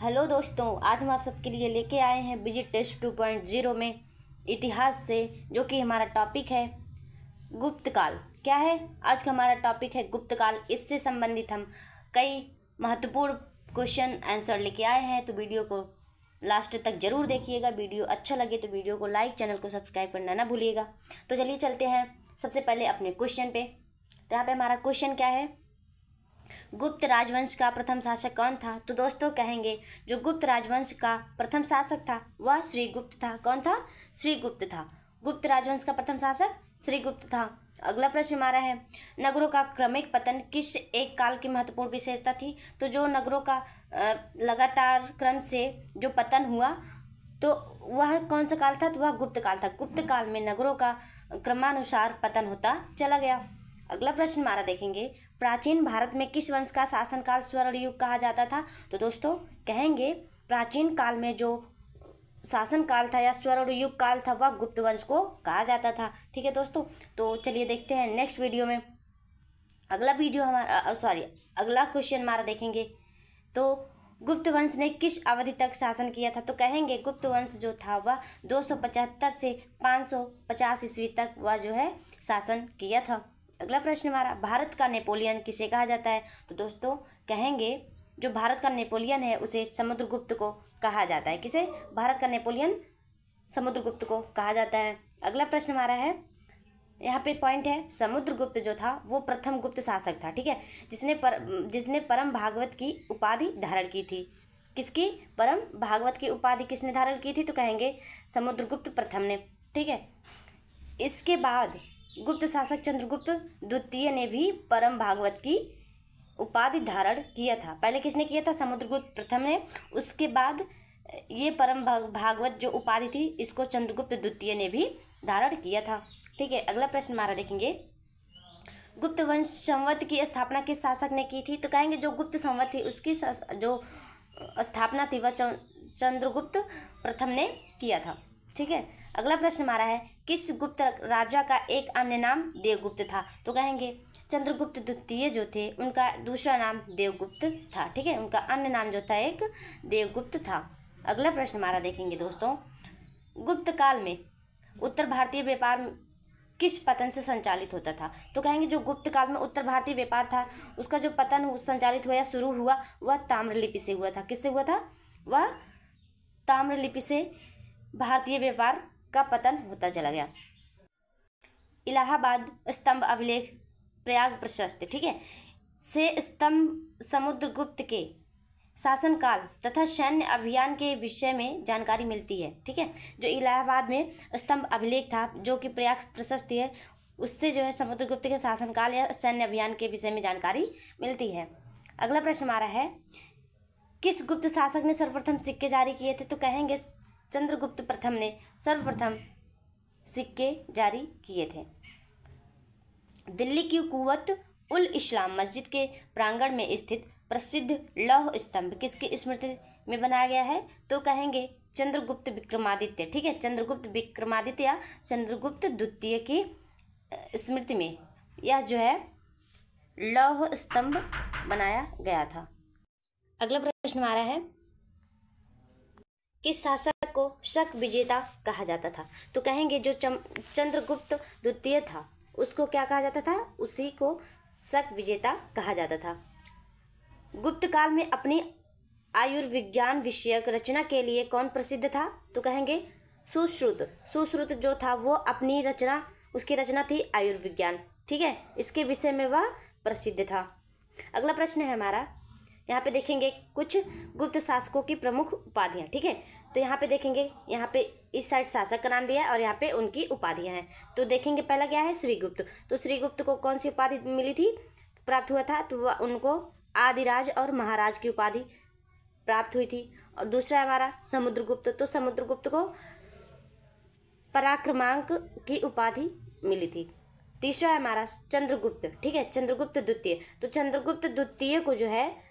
Hello दोस्तों, आज हम आप सबके लिए लेके आए हैं विजिट टेस्ट 2.0 में इतिहास से, जो कि हमारा टॉपिक है गुप्त काल। क्या है आज का हमारा टॉपिक है गुप्त काल। इससे संबंधित हम कई महत्वपूर्ण क्वेश्चन आंसर लेके आए हैं, तो वीडियो को लास्ट तक जरूर देखिएगा। वीडियो अच्छा लगे तो वीडियो को लाइक, चैनल को सब्सक्राइब करना ना भूलिएगा। तो चलिए चलते हैं सबसे पहले अपने क्वेश्चन पे। तो यहाँ पे हमारा क्वेश्चन क्या है, गुप्त राजवंश का प्रथम शासक कौन था। तो दोस्तों कहेंगे जो गुप्त राजवंश का प्रथम शासक था वह श्रीगुप्त था। कौन था? श्रीगुप्त था। गुप्त राजवंश का प्रथम शासक श्रीगुप्त था। अगला प्रश्न हमारा है, नगरों का क्रमिक पतन किस एक काल की महत्वपूर्ण विशेषता थी। तो जो नगरों का लगातार क्रम से जो पतन हुआ तो वह कौन सा काल था? तो वह गुप्त काल था। गुप्त काल में नगरों का क्रमानुसार पतन होता चला गया। अगला प्रश्न हमारा देखेंगे, प्राचीन भारत में किस वंश का शासनकाल स्वर्ण युग कहा जाता था। तो दोस्तों कहेंगे प्राचीन काल में जो शासन काल था या स्वर्ण युग काल था वह गुप्त वंश को कहा जाता था। ठीक है दोस्तों, तो चलिए देखते हैं नेक्स्ट वीडियो में। अगला क्वेश्चन हमारा देखेंगे, तो गुप्त वंश ने किस अवधि तक शासन किया था। तो कहेंगे गुप्त वंश जो था वह 275 से 550 ईस्वी तक वह जो है शासन किया था। अगला प्रश्न हमारा, भारत का नेपोलियन किसे कहा जाता है। तो दोस्तों कहेंगे जो भारत का नेपोलियन है उसे समुद्रगुप्त को कहा जाता है। किसे? भारत का नेपोलियन समुद्रगुप्त को कहा जाता है। अगला प्रश्न हमारा है, यहाँ पे पॉइंट है, समुद्रगुप्त जो था वो प्रथम गुप्त शासक था। ठीक है, जिसने परम भागवत की उपाधि धारण की थी। किसकी? परम भागवत की उपाधि किसने धारण की थी? तो कहेंगे समुद्रगुप्त प्रथम ने। ठीक है, इसके बाद गुप्त शासक चंद्रगुप्त द्वितीय ने भी परम भागवत की उपाधि धारण किया था। पहले किसने किया था? समुद्रगुप्त प्रथम ने। उसके बाद ये परम भागवत जो उपाधि थी इसको चंद्रगुप्त द्वितीय ने भी धारण किया था। ठीक है, अगला प्रश्न हमारा देखेंगे, गुप्त वंश संवत की स्थापना किस शासक ने की थी। तो कहेंगे जो गुप्त संवत थी उसकी जो स्थापना थी वह चंद्रगुप्त प्रथम ने किया था। ठीक है, अगला प्रश्न हमारा है, किस गुप्त राजा का एक अन्य नाम देवगुप्त था। तो कहेंगे चंद्रगुप्त द्वितीय जो थे उनका दूसरा नाम देवगुप्त था। ठीक है, उनका अन्य नाम जो था एक देवगुप्त था। अगला प्रश्न हमारा देखेंगे दोस्तों, गुप्त काल में उत्तर भारतीय व्यापार किस पतन से संचालित होता था। तो कहेंगे जो गुप्त काल में उत्तर भारतीय व्यापार था उसका जो पतन संचालित हुआ या शुरू हुआ वह ताम्रलिपि से हुआ था। किससे हुआ था? वह ताम्रलिपि से भारतीय व्यापार का पतन होता चला गया। इलाहाबाद स्तंभ अभिलेख प्रयाग प्रशस्त, ठीक है, से स्तंभ समुद्रगुप्त के शासनकाल तथा सैन्य अभियान के विषय में जानकारी मिलती है। ठीक है, जो इलाहाबाद में स्तंभ अभिलेख था जो कि प्रयाग प्रशस्ति है उससे जो है समुद्रगुप्त के शासनकाल या सैन्य अभियान के विषय में जानकारी मिलती है। अगला प्रश्न हमारा है, किस गुप्त शासक ने सर्वप्रथम सिक्के जारी किए थे। तो कहेंगे चंद्रगुप्त प्रथम ने सर्वप्रथम सिक्के जारी किए थे। दिल्ली की कुव्वत उल इस्लाम मस्जिद के प्रांगण में स्थित प्रसिद्ध लौह स्तंभ किसकी स्मृति में बनाया गया है। तो कहेंगे चंद्रगुप्त विक्रमादित्य। ठीक है, चंद्रगुप्त विक्रमादित्य या चंद्रगुप्त द्वितीय की स्मृति में यह जो है लौह स्तंभ बनाया गया था। अगला प्रश्न हमारा है, किस शासक को शक विजेता कहा जाता था। तो कहेंगे जो चंद्रगुप्त द्वितीय था उसको क्या कहा जाता था? उसी को शक विजेता कहा जाता था। गुप्त काल में अपनी आयुर्विज्ञान विषयक रचना के लिए कौन प्रसिद्ध था। तो कहेंगे सुश्रुत। सुश्रुत जो था वो अपनी रचना, उसकी रचना थी आयुर्विज्ञान। ठीक है, इसके विषय में वह प्रसिद्ध था। अगला प्रश्न है हमारा, यहाँ पे देखेंगे कुछ गुप्त शासकों की प्रमुख उपाधियाँ। ठीक है, तो यहाँ पे देखेंगे, यहाँ पे इस साइड शासक का नाम दिया है और यहाँ पे उनकी उपाधियाँ हैं। तो देखेंगे पहला क्या है, श्रीगुप्त। तो श्रीगुप्त को कौन सी उपाधि मिली थी, प्राप्त हुआ था। तो उनको आदिराज और महाराज की उपाधि प्राप्त हुई थी। और दूसरा हमारा समुद्रगुप्त, तो समुद्रगुप्त को पराक्रमांक की उपाधि मिली थी। तीसरा है हमारा चंद्रगुप्त। ठीक है, चंद्रगुप्त द्वितीय, तो चंद्रगुप्त द्वितीय को जो है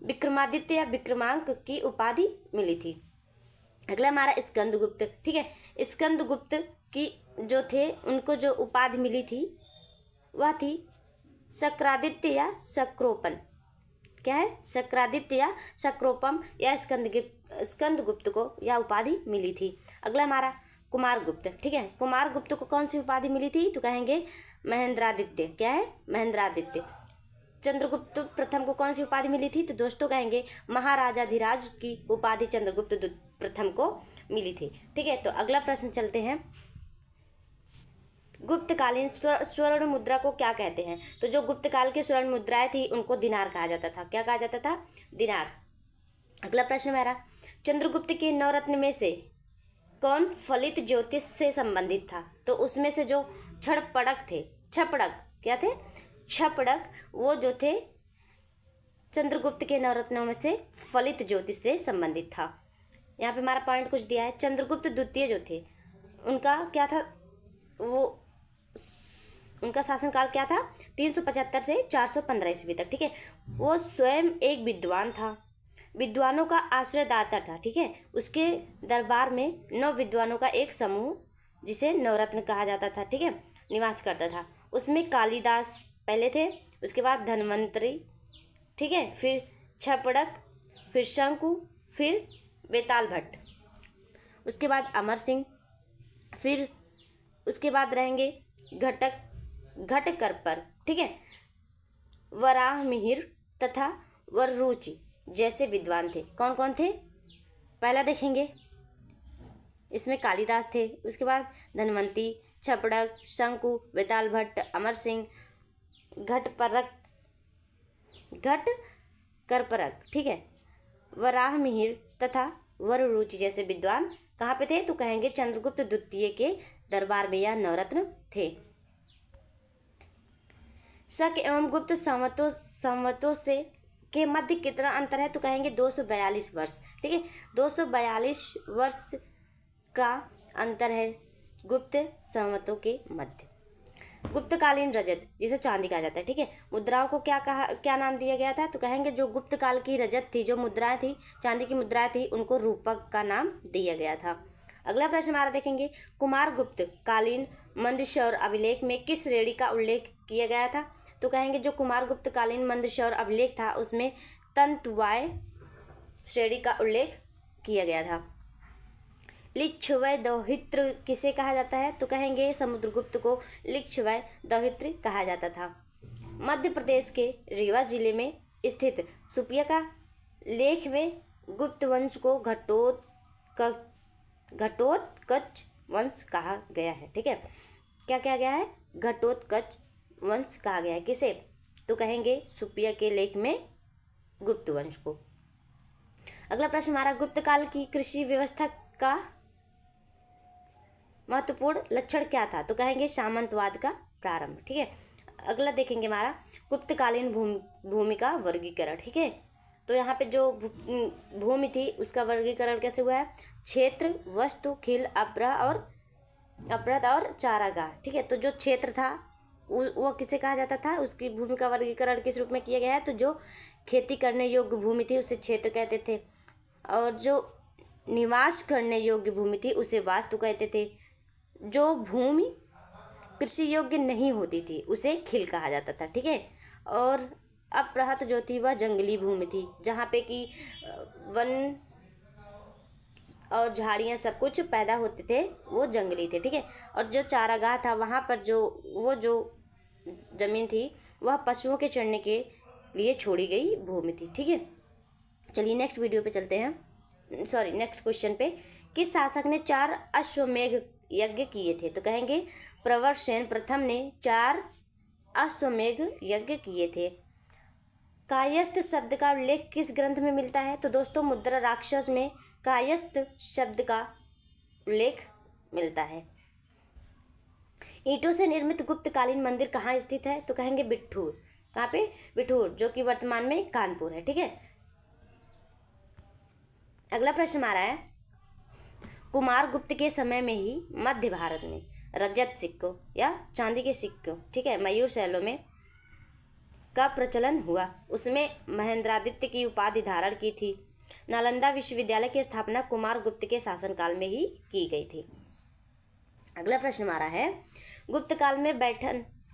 विक्रमादित्य या विक्रमांक की उपाधि मिली थी। अगला हमारा स्कंदगुप्त। ठीक है, स्कंदगुप्त की जो थे उनको जो उपाधि मिली थी वह थी शक्रादित्य या शक्रोपन। क्या है, शक्रादित्य या शक्रोपम या स्कंदगुप्त को यह उपाधि मिली थी। अगला हमारा कुमारगुप्त। ठीक है, कुमारगुप्त को कौन सी उपाधि मिली थी, तो कहेंगे महेंद्रादित्य। क्या है, महेंद्रादित्य। चंद्रगुप्त प्रथम को कौन सी उपाधि मिली थी, तो दोस्तों कहेंगे महाराजाधिराज की उपाधि चंद्रगुप्त प्रथम को मिली थी। ठीक है, तो अगला प्रश्न चलते हैं, गुप्तकालीन स्वर्ण मुद्रा को क्या कहते हैं। तो जो गुप्तकाल की स्वर्ण मुद्राएं थी उनको दिनार कहा जाता था। क्या कहा जाता था, दिनार। अगला प्रश्न हमारा, चंद्रगुप्त के 9 रत्न में से कौन फलित ज्योतिष से संबंधित था। तो उसमें से जो छड़पड़क थे, छपड़क क्या थे, छपड़क, वो जो थे चंद्रगुप्त के 9 रत्नों में से फलित ज्योतिष से संबंधित था। यहाँ पे हमारा पॉइंट कुछ दिया है। चंद्रगुप्त द्वितीय जो थे उनका क्या था, वो उनका शासनकाल क्या था, 375 से 415 ईस्वी तक। ठीक है, वो स्वयं एक विद्वान था, विद्वानों का आश्रयदाता था। ठीक है, उसके दरबार में 9 विद्वानों का एक समूह, जिसे नवरत्न कहा जाता था, ठीक है, निवास करता था। उसमें कालिदास पहले थे, उसके बाद धन्वंतरी, ठीक है, फिर छपड़क, फिर शंकु, फिर बेताल भट्ट, उसके बाद अमर सिंह, फिर उसके बाद रहेंगे घटकरपर, ठीक है, वराहमिहिर तथा वररुचि जैसे विद्वान थे। कौन कौन थे, पहला देखेंगे, इसमें कालिदास थे, उसके बाद धनवंती, छपड़क, शंकु, बेताल भट्ट, अमर सिंह, घटकरपरक, ठीक है, वराहमिहिर तथा वररुचि जैसे विद्वान कहाँ पे थे, तो कहेंगे चंद्रगुप्त द्वितीय के दरबार में यह नवरत्न थे। शक एवं गुप्त संवतों से के मध्य कितना अंतर है, तो कहेंगे 242 वर्ष। ठीक है, 242 वर्ष का अंतर है गुप्त संवतों के मध्य। गुप्तकालीन रजत जिसे चांदी कहा जाता है, ठीक है, मुद्राओं को क्या नाम दिया गया था, तो कहेंगे जो गुप्त काल की रजत थी, जो मुद्राएं थी, चांदी की मुद्राएं थी, उनको रूपक का नाम दिया गया था। अगला प्रश्न हमारा देखेंगे, कुमारगुप्त कालीन मंदसौर अभिलेख में किस श्रेणी का उल्लेख किया गया था, तो कहेंगे जो कुमारगुप्त कालीन मंदसौर अभिलेख था उसमें तंतुवाय श्रेणी का उल्लेख किया गया था। लिच्छवय दौहित्र किसे कहा जाता है, तो कहेंगे समुद्रगुप्त को लिच्छवय दौहित्र कहा जाता था। मध्य प्रदेश के रीवा जिले में स्थित सुपिया का लेख में गुप्त वंश को घटोत्कच वंश कहा गया है। ठीक है, क्या कहा गया है, घटोत्कच वंश कहा गया है। किसे, तो कहेंगे सुपिया के लेख में गुप्त वंश को। अगला प्रश्न हमारा, गुप्त काल की कृषि व्यवस्था का महत्वपूर्ण लक्षण क्या था, तो कहेंगे सामंतवाद का प्रारंभ। ठीक है, अगला देखेंगे हमारा गुप्तकालीन भूमि का वर्गीकरण। ठीक है, तो यहाँ पे जो भूमि थी उसका वर्गीकरण कैसे हुआ है, क्षेत्र, वस्तु, खिल, अपराध और चारागाह। ठीक है, तो जो क्षेत्र था वो किसे कहा जाता था, उसकी भूमि का वर्गीकरण किस रूप में किया गया है, तो जो खेती करने योग्य भूमि थी उसे क्षेत्र कहते थे, और जो निवास करने योग्य भूमि थी उसे वास्तु कहते थे। जो भूमि कृषि योग्य नहीं होती थी उसे खिल कहा जाता था। ठीक है, और अपराध जो थी वह जंगली भूमि थी, जहाँ पे कि वन और झाड़ियाँ सब कुछ पैदा होते थे, वो जंगली थे। ठीक है, और जो चारागाह था वहाँ पर जो जमीन थी वह पशुओं के चरने के लिए छोड़ी गई भूमि थी। ठीक है, चलिए नेक्स्ट वीडियो पे चलते हैं, नेक्स्ट क्वेश्चन पे। किस शासक ने 4 अश्वमेघ यज्ञ किए थे, तो कहेंगे प्रवरसेन प्रथम ने 4 अश्वमेघ यज्ञ किए थे। कायस्थ शब्द का उल्लेख किस ग्रंथ में मिलता है, तो दोस्तों मुद्रा राक्षस में कायस्थ शब्द का उल्लेख मिलता है। ईंटों से निर्मित गुप्तकालीन मंदिर कहाँ स्थित है, तो कहेंगे बिठूर। कहाँ पे, बिठूर, जो कि वर्तमान में कानपुर है। ठीक है, अगला प्रश्न हमारा है, कुमारगुप्त के समय में ही मध्य भारत में रजत सिक्कों या चांदी के सिक्कों, ठीक है, मयूर शैलों में का प्रचलन हुआ। उसमें महेंद्रादित्य की उपाधि धारण की थी। नालंदा विश्वविद्यालय की स्थापना कुमारगुप्त के शासनकाल में ही की गई थी। अगला प्रश्न हमारा है, गुप्त काल में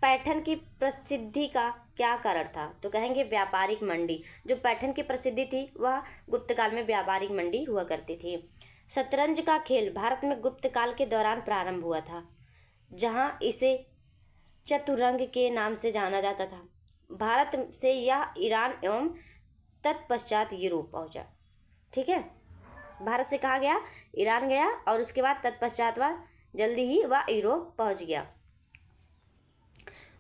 पैठन की प्रसिद्धि का क्या कारण था? तो कहेंगे व्यापारिक मंडी। जो पैठन की प्रसिद्धि थी वह गुप्त काल में व्यापारिक मंडी हुआ करती थी। शतरंज का खेल भारत में गुप्त काल के दौरान प्रारंभ हुआ था, जहां इसे चतुरंग के नाम से जाना जाता था। भारत से यह ईरान एवं तत्पश्चात यूरोप पहुंचा। ठीक है, भारत से कहा गया, ईरान गया और उसके बाद तत्पश्चात वह जल्दी ही वह यूरोप पहुंच गया।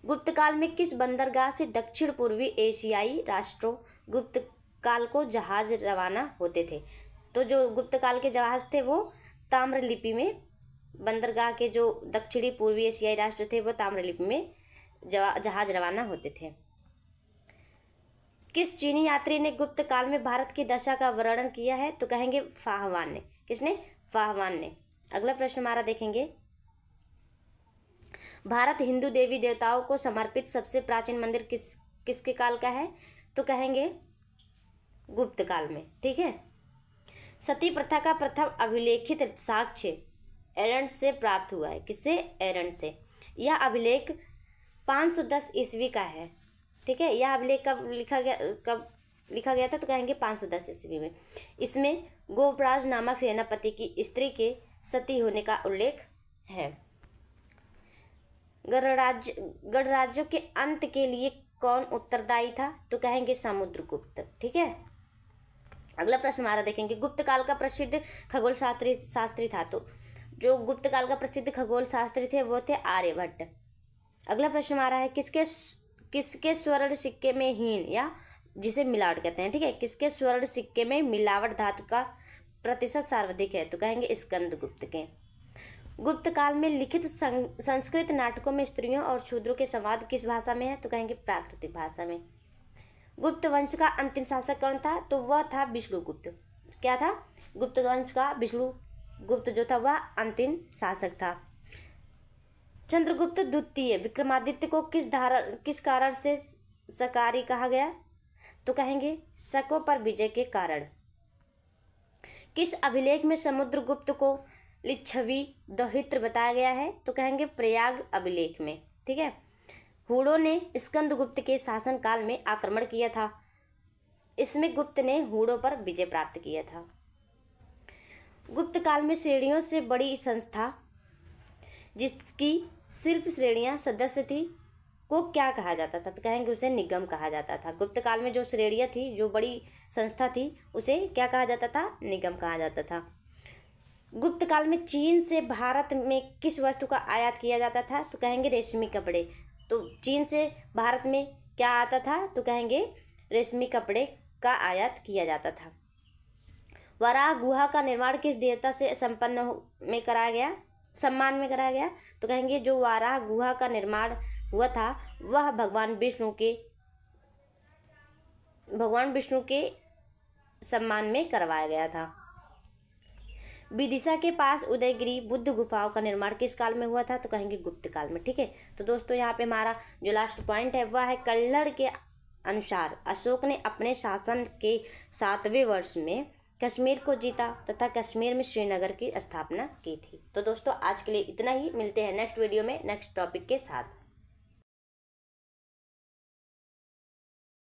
गुप्त काल में किस बंदरगाह से दक्षिण पूर्वी एशियाई राष्ट्रों गुप्त काल को जहाज रवाना होते थे? तो जो गुप्त काल के जहाज थे वो ताम्रलिपि में, बंदरगाह के जो दक्षिणी पूर्वी एशियाई राष्ट्र थे वो ताम्रलिपि में जहाज रवाना होते थे। किस चीनी यात्री ने गुप्त काल में भारत की दशा का वर्णन किया है? तो कहेंगे फाहवान ने। किसने? फाहवान ने। अगला प्रश्न हमारा देखेंगे, भारत हिंदू देवी देवताओं को समर्पित सबसे प्राचीन मंदिर किसके काल का है? तो कहेंगे गुप्त काल में। ठीक है, सती प्रथा का प्रथम अभिलेखित साक्ष्य एरंट से प्राप्त हुआ है। किससे? एरंट से। यह अभिलेख 510 ईस्वी का है। ठीक है, यह अभिलेख कब लिखा गया था? तो कहेंगे 510 ईस्वी में। इसमें गोपराज नामक सेनापति की स्त्री के सती होने का उल्लेख है। गणराज्यों के अंत के लिए कौन उत्तरदायी था? तो कहेंगे समुद्रगुप्त। ठीक है, अगला प्रश्न हमारा देखेंगे, गुप्त काल का प्रसिद्ध खगोल शास्त्री था। तो जो गुप्त काल का प्रसिद्ध खगोल शास्त्री थे वो थे आर्यभट्ट। अगला प्रश्न हमारा है, किसके स्वर्ण सिक्के में हीन या जिसे मिलावट कहते हैं, ठीक है, किसके स्वर्ण सिक्के में मिलावट धातु का प्रतिशत सर्वाधिक है? तो कहेंगे स्कंदगुप्त के। गुप्त काल में लिखित संस्कृत नाटकों में स्त्रियों और शूद्रों के संवाद किस भाषा में है? तो कहेंगे प्राकृतिक भाषा में। गुप्त वंश का अंतिम शासक कौन था? तो वह था विष्णुगुप्त। क्या था? गुप्त वंश का विष्णुगुप्त जो था वह अंतिम शासक था। चंद्रगुप्त द्वितीय विक्रमादित्य को किस कारण से शकारी कहा गया? तो कहेंगे शकों पर विजय के कारण। किस अभिलेख में समुद्रगुप्त को लिच्छवी दौहित्र बताया गया है? तो कहेंगे प्रयाग अभिलेख में। ठीक है, हूणों ने स्कंदगुप्त के शासन काल में आक्रमण किया था। इसमें गुप्त ने हूणों पर विजय प्राप्त किया था। गुप्त काल में श्रेणियों से बड़ी संस्था जिसकी शिल्प श्रेणियां सदस्य थी को क्या कहा जाता था? तो कहेंगे उसे निगम कहा जाता था। गुप्त काल में जो श्रेणियां थी, जो बड़ी संस्था थी, उसे क्या कहा जाता था? निगम कहा जाता था। गुप्त काल में चीन से भारत में किस वस्तु का आयात किया जाता था? तो कहेंगे रेशमी कपड़े। तो चीन से भारत में क्या आता था? तो कहेंगे रेशमी कपड़े का आयात किया जाता था। वराह गुहा का निर्माण किस देवता से सम्मान में कराया गया? तो कहेंगे जो वराह गुहा का निर्माण हुआ था वह भगवान विष्णु के सम्मान में करवाया गया था। विदिशा के पास उदयगिरी बुद्ध गुफाओं का निर्माण किस काल में हुआ था? तो कहेंगे गुप्त काल में। ठीक है, तो दोस्तों यहाँ पे हमारा जो लास्ट पॉइंट है वह है, कल्हड़ के अनुसार अशोक ने अपने शासन के 7वें वर्ष में कश्मीर को जीता तथा कश्मीर में श्रीनगर की स्थापना की थी। तो दोस्तों आज के लिए इतना ही, मिलते हैं नेक्स्ट वीडियो में नेक्स्ट टॉपिक के साथ।